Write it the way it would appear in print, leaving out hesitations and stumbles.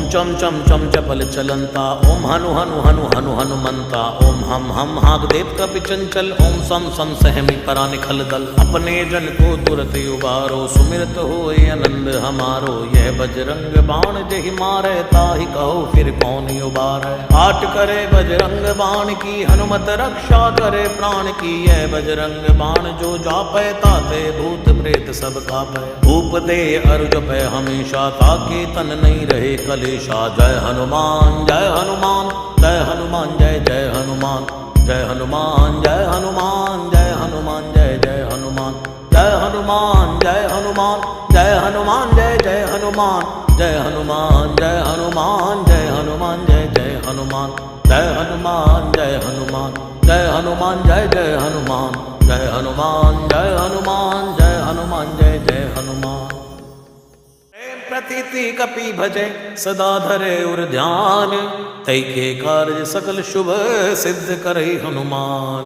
चम चम चम चपल चलंता, ओम हनु हनु हनु हनु हनुमंता, ओम हम हाग देव कपि चंचल, ओम सम सम सहमी परा निखल दल। अपने जन को तुरत उबारो, सुमिरत होए आनंद हमारो। यह बजरंग बाण जहि मारे, ताहि कहो फिर कौन उबारे। आट करे बजरंग बाण की, हनुमत रक्षा करे प्राण की। यह बजरंग बाण जो जापै, ताते भूत प्रेत सब कापै। भूप दे अरु जपै हमेशा, ताके तन नहीं रहे कलेशा। जय हनुमान जय हनुमान जय हनुमान जय जय हनुमान। जय हनुमान जय हनुमान जय हनुमान जय जय हनुमान। जय हनुमान जय हनुमान जय हनुमान जय जय हनुमान। जय हनुमान जय हनुमान जय हनुमान जय जय हनुमान। जय हनुमान जय हनुमान जय हनुमान जय जय हनुमान। जय हनुमान जय हनुमान जय हनुमान जय जय हनुमान। प्रतीति कपि भजे सदा धरे उर ध्यान, तै के कार्य सकल शुभ सिद्ध करे हनुमान।